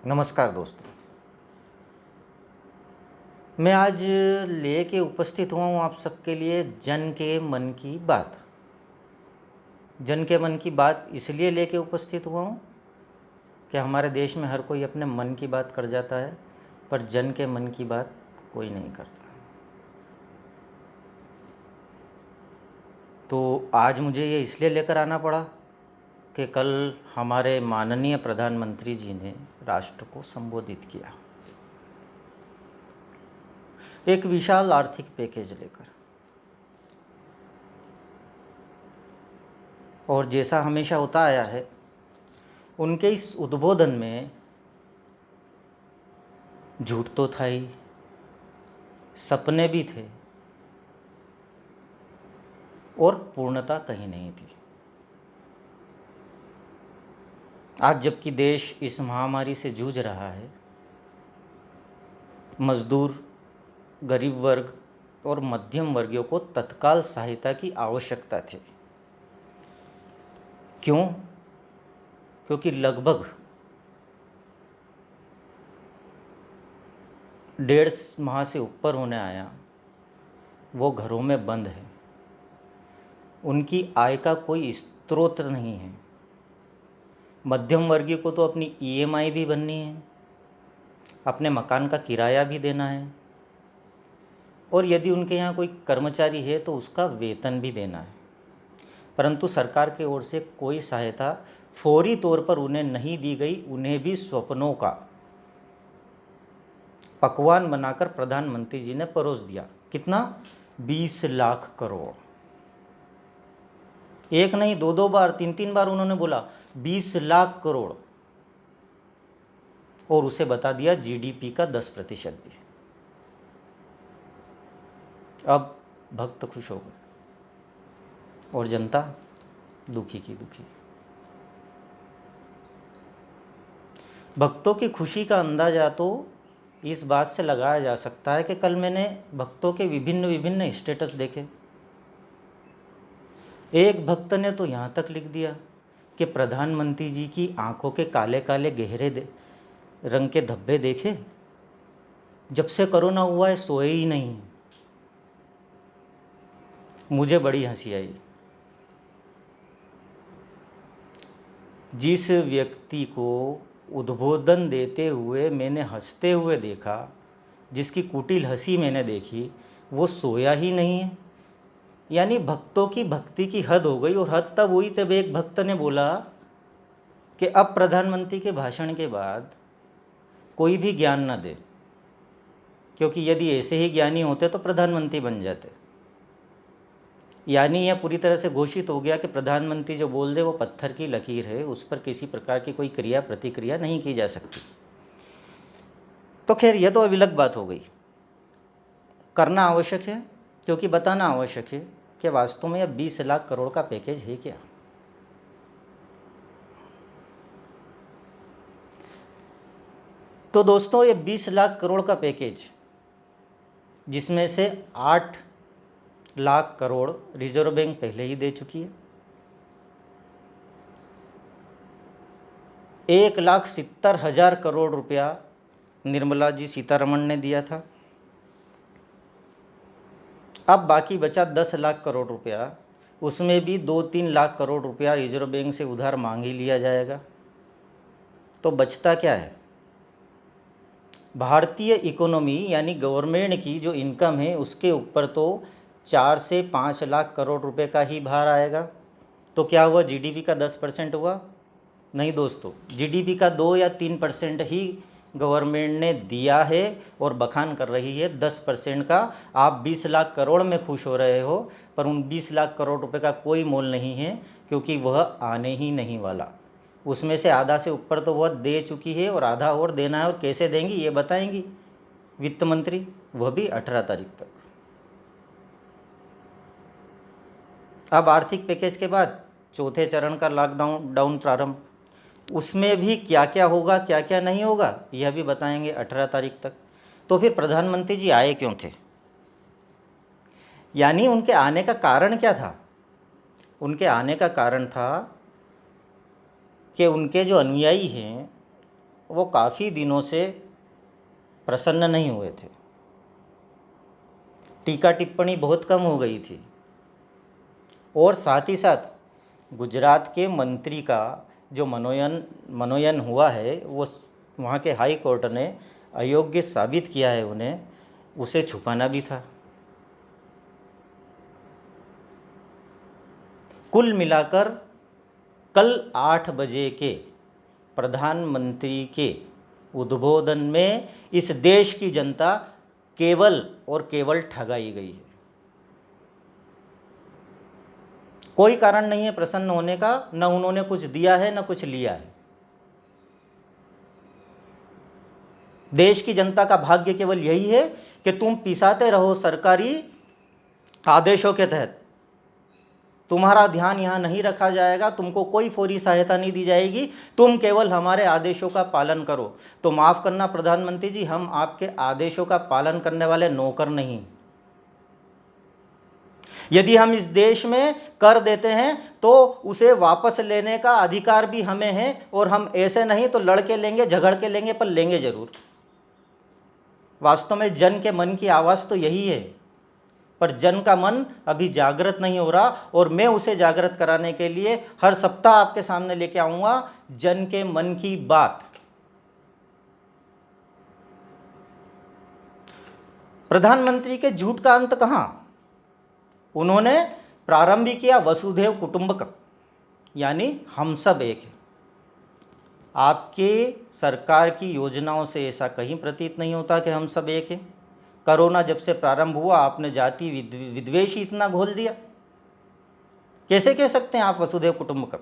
नमस्कार दोस्तों। मैं आज लेके उपस्थित हुआ हूँ आप सबके लिए जन के मन की बात। जन के मन की बात इसलिए लेके उपस्थित हुआ हूँ कि हमारे देश में हर कोई अपने मन की बात कर जाता है, पर जन के मन की बात कोई नहीं करता। तो आज मुझे ये इसलिए लेकर आना पड़ा कि कल हमारे माननीय प्रधानमंत्री जी ने राष्ट्र को संबोधित किया एक विशाल आर्थिक पैकेज लेकर। और जैसा हमेशा होता आया है, उनके इस उद्बोधन में झूठ तो था ही, सपने भी थे और पूर्णता कहीं नहीं थी। आज जबकि देश इस महामारी से जूझ रहा है, मजदूर, गरीब वर्ग और मध्यम वर्गियों को तत्काल सहायता की आवश्यकता थी। क्यों? क्योंकि लगभग 1.5 माह से ऊपर होने आया, वो घरों में बंद है। उनकी आय का कोई स्रोत नहीं है। मध्यम वर्गीय को तो अपनी ईएमआई भी भरनी है, अपने मकान का किराया भी देना है, और यदि उनके यहाँ कोई कर्मचारी है तो उसका वेतन भी देना है। परंतु सरकार की ओर से कोई सहायता फौरी तौर पर उन्हें नहीं दी गई। उन्हें भी स्वप्नों का पकवान बनाकर प्रधानमंत्री जी ने परोस दिया। कितना? 20 लाख करोड़। एक नहीं, दो बार, तीन बार उन्होंने बोला 20 लाख करोड़, और उसे बता दिया जीडीपी का 10% भी। अब भक्त खुश हो गए और जनता दुखी की दुखी। भक्तों की खुशी का अंदाजा तो इस बात से लगाया जा सकता है कि कल मैंने भक्तों के विभिन्न विभिन्न स्टेटस देखे। एक भक्त ने तो यहाँ तक लिख दिया कि प्रधानमंत्री जी की आंखों के काले काले गहरे रंग के धब्बे देखे, जब से कोरोना हुआ है सोए ही नहीं। मुझे बड़ी हंसी आई। जिस व्यक्ति को उद्बोधन देते हुए मैंने हंसते हुए देखा, जिसकी कुटिल हंसी मैंने देखी, वो सोया ही नहीं है। यानी भक्तों की भक्ति की हद हो गई। और हद तब हुई तब एक भक्त ने बोला कि अब प्रधानमंत्री के भाषण के बाद कोई भी ज्ञान न दे, क्योंकि यदि ऐसे ही ज्ञानी होते तो प्रधानमंत्री बन जाते। यानी यह पूरी तरह से घोषित हो गया कि प्रधानमंत्री जो बोल दे वो पत्थर की लकीर है, उस पर किसी प्रकार की कोई क्रिया प्रतिक्रिया नहीं की जा सकती। तो खैर, यह तो अविलक बात हो गई। करना आवश्यक है, क्योंकि बताना आवश्यक है कि वास्तव में यह 20 लाख करोड़ का पैकेज है क्या। तो दोस्तों, ये 20 लाख करोड़ का पैकेज, जिसमें से 8 लाख करोड़ रिजर्व बैंक पहले ही दे चुकी है, 1,70,000 करोड़ रुपया निर्मला जी सीतारमण ने दिया था। अब बाकी बचा 10 लाख करोड़ रुपया। उसमें भी 2-3 लाख करोड़ रुपया रिजर्व बैंक से उधार मांग ही लिया जाएगा। तो बचता क्या है? भारतीय इकोनॉमी यानी गवर्नमेंट की जो इनकम है, उसके ऊपर तो 4 से 5 लाख करोड़ रुपए का ही भार आएगा। तो क्या हुआ? जीडीपी का 10% हुआ? नहीं दोस्तों, जीडीपी का 2 या 3% ही गवर्नमेंट ने दिया है और बखान कर रही है 10% का। आप 20 लाख करोड़ में खुश हो रहे हो, पर उन 20 लाख करोड़ रुपए का कोई मोल नहीं है, क्योंकि वह आने ही नहीं वाला। उसमें से आधा से ऊपर तो वह दे चुकी है और आधा और देना है, और कैसे देंगी ये बताएंगी वित्त मंत्री, वह भी 18 तारीख तक। अब आर्थिक पैकेज के बाद चौथे चरण का लॉकडाउन प्रारंभ। उसमें भी क्या क्या होगा, क्या क्या नहीं होगा, यह भी बताएंगे 18 तारीख तक। तो फिर प्रधानमंत्री जी आए क्यों थे? यानी उनके आने का कारण क्या था? उनके आने का कारण था कि उनके जो अनुयायी हैं वो काफ़ी दिनों से प्रसन्न नहीं हुए थे। टीका टिप्पणी बहुत कम हो गई थी और साथ ही साथ गुजरात के मंत्री का जो मनोनयन हुआ है वो वहाँ के हाई कोर्ट ने अयोग्य साबित किया है उन्हें, उसे छुपाना भी था। कुल मिलाकर कल 8 बजे के प्रधानमंत्री के उद्बोधन में इस देश की जनता केवल और केवल ठगाई गई है। कोई कारण नहीं है प्रसन्न होने का, न उन्होंने कुछ दिया है न कुछ लिया है। देश की जनता का भाग्य केवल यही है कि तुम पिसाते रहो सरकारी आदेशों के तहत, तुम्हारा ध्यान यहाँ नहीं रखा जाएगा, तुमको कोई फौरी सहायता नहीं दी जाएगी, तुम केवल हमारे आदेशों का पालन करो। तो माफ़ करना प्रधानमंत्री जी, हम आपके आदेशों का पालन करने वाले नौकर नहीं। यदि हम इस देश में कर देते हैं तो उसे वापस लेने का अधिकार भी हमें है, और हम ऐसे नहीं तो लड़के लेंगे, झगड़ के लेंगे, पर लेंगे जरूर। वास्तव में जन के मन की आवाज़ तो यही है, पर जन का मन अभी जागृत नहीं हो रहा, और मैं उसे जागृत कराने के लिए हर सप्ताह आपके सामने लेके आऊँगा जन के मन की बात। प्रधानमंत्री के झूठ का अंत कहाँ? उन्होंने प्रारंभ किया वसुधैव कुटुंबकम, यानी हम सब एक हैं। आपके सरकार की योजनाओं से ऐसा कहीं प्रतीत नहीं होता कि हम सब एक हैं। कोरोना जब से प्रारंभ हुआ आपने जाति विद्वेष ही इतना घोल दिया। कैसे कह सकते हैं आप वसुधैव कुटुंबकम?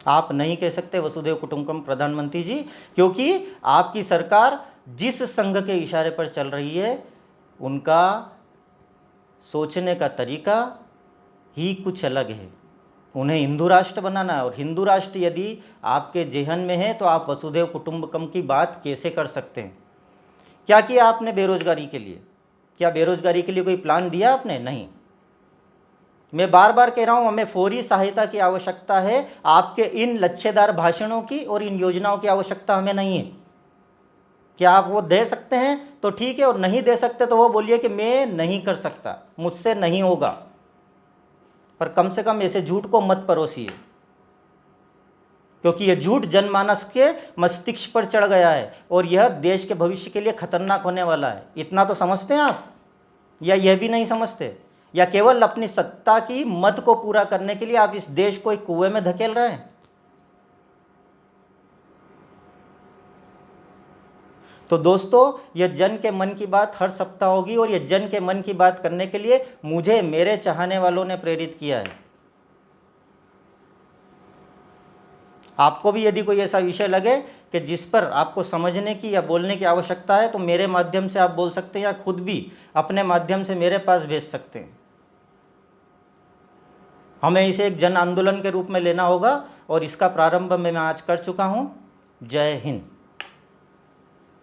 आप नहीं कह सकते वसुधैव कुटुंबकम प्रधानमंत्री जी, क्योंकि आपकी सरकार जिस संघ के इशारे पर चल रही है उनका सोचने का तरीका ही कुछ अलग है। उन्हें हिंदू राष्ट्र बनाना है, और हिंदू राष्ट्र यदि आपके जेहन में है तो आप वसुधैव कुटुंबकम की बात कैसे कर सकते हैं? क्या किया आपने बेरोजगारी के लिए? क्या बेरोजगारी के लिए कोई प्लान दिया आपने? नहीं। मैं बार बार कह रहा हूं, हमें फौरी सहायता की आवश्यकता है, आपके इन लच्छेदार भाषणों की और इन योजनाओं की आवश्यकता हमें नहीं है। क्या आप वो दे सकते हैं तो ठीक है, और नहीं दे सकते तो वो बोलिए कि मैं नहीं कर सकता, मुझसे नहीं होगा, पर कम से कम ऐसे झूठ को मत परोसिए, क्योंकि यह झूठ जनमानस के मस्तिष्क पर चढ़ गया है और यह देश के भविष्य के लिए खतरनाक होने वाला है। इतना तो समझते हैं आप, या यह भी नहीं समझते? या केवल अपनी सत्ता की मद को पूरा करने के लिए आप इस देश को एक कुएं में धकेल रहे हैं? तो दोस्तों, यह जन के मन की बात हर सप्ताह होगी, और यह जन के मन की बात करने के लिए मुझे मेरे चाहने वालों ने प्रेरित किया है। आपको भी यदि कोई ऐसा विषय लगे कि जिस पर आपको समझने की या बोलने की आवश्यकता है तो मेरे माध्यम से आप बोल सकते हैं, या खुद भी अपने माध्यम से मेरे पास भेज सकते हैं। हमें इसे एक जन आंदोलन के रूप में लेना होगा, और इसका प्रारंभ मैं आज कर चुका हूँ। जय हिंद।